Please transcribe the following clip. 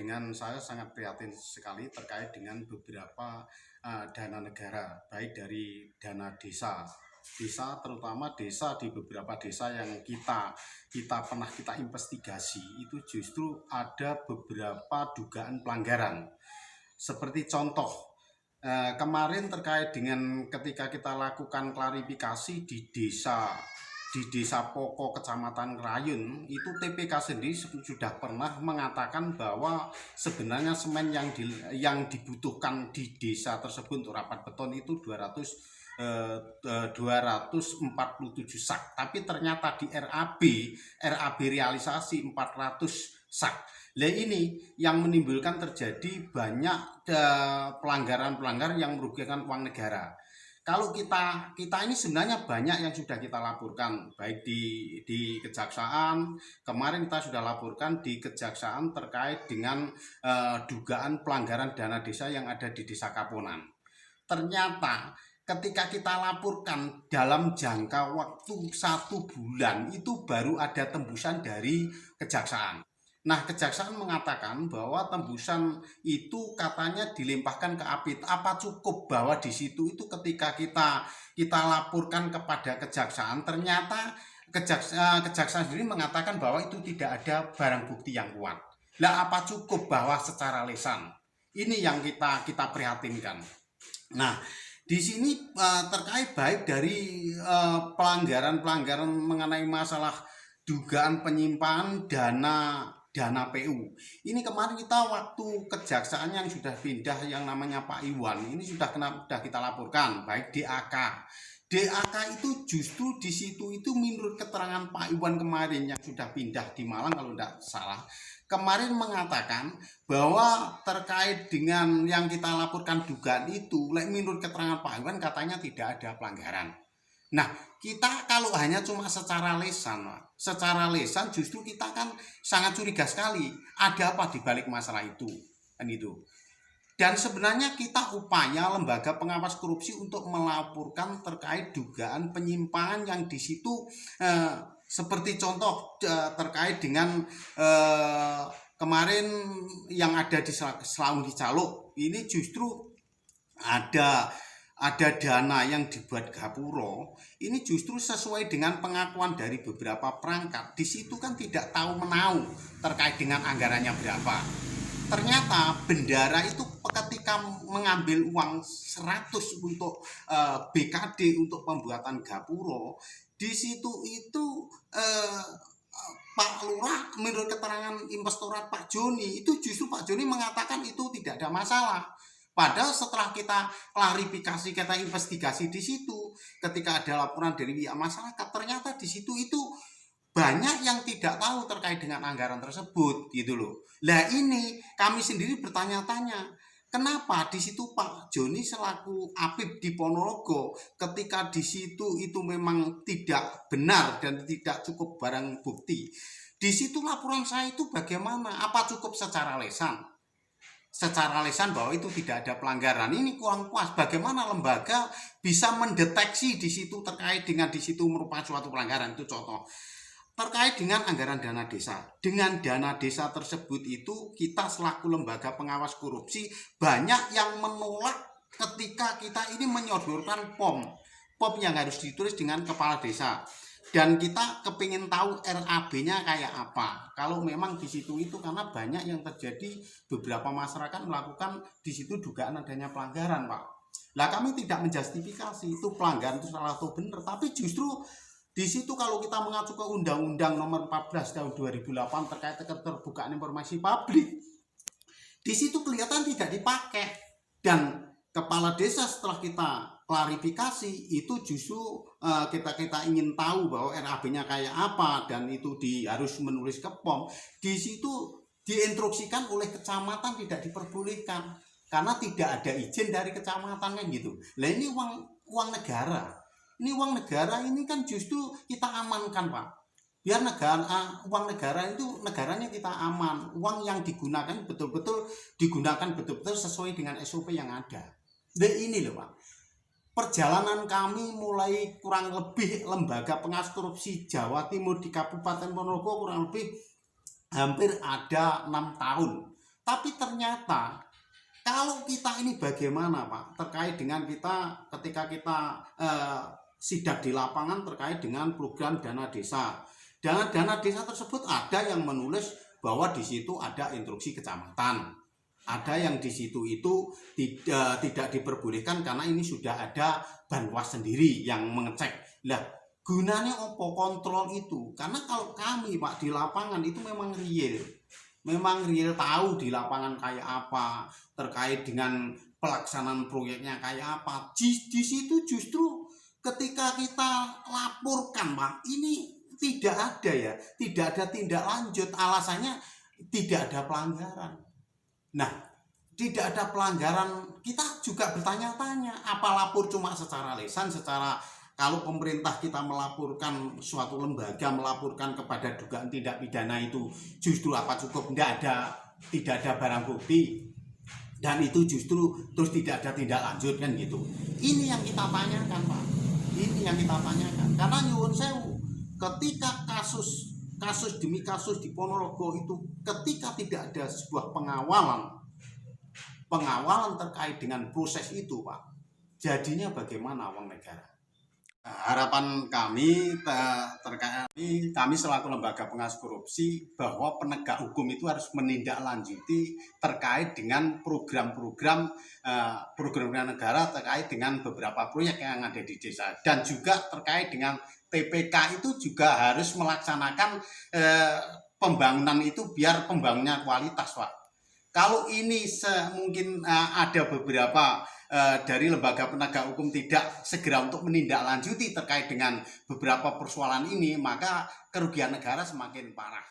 dengan saya sangat prihatin sekali terkait dengan beberapa dana negara, baik dari dana desa terutama desa di beberapa desa yang kita investigasi itu justru ada beberapa dugaan pelanggaran. Seperti contoh kemarin terkait dengan ketika kita lakukan klarifikasi di desa Poko Kecamatan Rayun itu TPK sendiri sudah pernah mengatakan bahwa sebenarnya semen yang dibutuhkan di desa tersebut untuk rapat beton itu 247 sak, tapi ternyata di RAB realisasi 400 sak. Nah ini yang menimbulkan terjadi banyak pelanggaran-pelanggaran yang merugikan uang negara. Kalau kita ini sebenarnya banyak yang sudah kita laporkan, baik di kejaksaan. Kemarin kita sudah laporkan di kejaksaan terkait dengan dugaan pelanggaran dana desa yang ada di Desa Kaponan. Ternyata ketika kita laporkan dalam jangka waktu 1 bulan itu baru ada tembusan dari kejaksaan. Nah, kejaksaan mengatakan bahwa tembusan itu katanya dilimpahkan ke APIT. Apa cukup bahwa di situ itu ketika kita laporkan kepada kejaksaan, ternyata kejaksaan sendiri mengatakan bahwa itu tidak ada barang bukti yang kuat. Lah, apa cukup bahwa secara lisan? Ini yang kita prihatinkan. Nah, di sini terkait baik dari pelanggaran-pelanggaran mengenai masalah dugaan penyimpangan dana PU. Ini kemarin kita waktu kejaksaan yang sudah pindah yang namanya Pak Iwan, ini sudah kita laporkan, baik DAK. DAK itu justru di situ itu menurut keterangan Pak Iwan kemarin yang sudah pindah di Malang kalau tidak salah, kemarin mengatakan bahwa terkait dengan yang kita laporkan dugaan itu, menurut keterangan Pak Iwan katanya tidak ada pelanggaran. Nah, kita kalau hanya cuma secara lisan justru kita kan sangat curiga sekali. Ada apa di balik masalah itu? Kan itu. Dan sebenarnya kita upaya lembaga pengawas korupsi untuk melaporkan terkait dugaan penyimpangan yang di situ seperti contoh terkait dengan kemarin yang ada di Selaung di Caluk. Ini justru ada dana yang dibuat Gapuro, ini justru sesuai dengan pengakuan dari beberapa perangkat. Di situ kan tidak tahu menau terkait dengan anggarannya berapa. Ternyata bendara itu ketika mengambil uang 100 untuk BKD untuk pembuatan Gapuro, di situ itu Pak Lurah menurut keterangan Inspektorat Pak Joni itu justru Pak Joni mengatakan itu tidak ada masalah. Padahal setelah kita klarifikasi, kita investigasi di situ, ketika ada laporan dari pihak masyarakat, ternyata di situ itu banyak yang tidak tahu terkait dengan anggaran tersebut, gitu loh. Lah ini kami sendiri bertanya-tanya, kenapa di situ Pak Joni selaku Apip di Ponorogo, ketika di situ itu memang tidak benar dan tidak cukup barang bukti. Di situ laporan saya itu bagaimana? Apa cukup secara lisan? Secara lisan bahwa itu tidak ada pelanggaran, ini kurang puas. Bagaimana lembaga bisa mendeteksi di situ terkait dengan di situ merupakan suatu pelanggaran? Itu contoh terkait dengan anggaran dana desa. Dengan dana desa tersebut itu kita selaku lembaga pengawas korupsi banyak yang menolak ketika kita ini menyodorkan POM yang harus ditulis dengan kepala desa. Dan kita kepingin tahu RAB-nya kayak apa. Kalau memang di situ itu karena banyak yang terjadi beberapa masyarakat melakukan di situ dugaan adanya pelanggaran, Pak. Lah kami tidak menjustifikasi itu pelanggaran itu salah atau benar, tapi justru di situ kalau kita mengacu ke Undang-Undang Nomor 14 tahun 2008 terkait keterbukaan informasi publik, di situ kelihatan tidak dipakai. Dan kepala desa setelah kita klarifikasi itu justru kita ingin tahu bahwa RAB-nya kayak apa dan itu harus menulis ke POM. Di situ diinstruksikan oleh kecamatan tidak diperbolehkan karena tidak ada izin dari kecamatan kan gitu. Lah ini uang negara. Ini uang negara ini kan justru kita amankan, Pak. Biar uang negara itu negaranya kita aman. Uang yang digunakan betul-betul sesuai dengan SOP yang ada. Nah ini loh, Pak. Perjalanan kami mulai kurang lebih lembaga pengawas korupsi Jawa Timur di Kabupaten Ponorogo kurang lebih hampir ada 6 tahun. Tapi ternyata kalau kita ini bagaimana Pak terkait dengan kita ketika kita sidak di lapangan terkait dengan program dana desa. Dana desa tersebut ada yang menulis bahwa di situ ada instruksi kecamatan. Ada yang di situ itu tidak diperbolehkan karena ini sudah ada Banwas sendiri yang mengecek. Lah, gunanya opo kontrol itu? Karena kalau kami Pak di lapangan itu memang real tahu di lapangan kayak apa, terkait dengan pelaksanaan proyeknya kayak apa. Di situ justru ketika kita laporkan Pak, ini tidak ada ya, tidak ada tindak lanjut, alasannya tidak ada pelanggaran. Nah, tidak ada pelanggaran, kita juga bertanya-tanya, apa lapor cuma secara lisan, secara kalau pemerintah kita melaporkan suatu lembaga melaporkan kepada dugaan tindak pidana itu justru apa cukup tidak ada barang bukti dan itu justru terus tidak ada tindak lanjut kan gitu. Ini yang kita tanyakan Pak, ini yang kita tanyakan karena nyuwun sewu ketika kasus demi kasus di Ponorogo itu ketika tidak ada sebuah pengawalan terkait dengan proses itu Pak, jadinya bagaimana uang negara. Harapan kami terkait kami selaku lembaga pengawas korupsi bahwa penegak hukum itu harus menindaklanjuti terkait dengan program-program negara terkait dengan beberapa proyek yang ada di desa dan juga terkait dengan TPK itu juga harus melaksanakan pembangunan itu biar pembangunannya kualitas Pak. Kalau ini mungkin ada beberapa dari lembaga penegak hukum tidak segera untuk menindaklanjuti terkait dengan beberapa persoalan ini, maka kerugian negara semakin parah.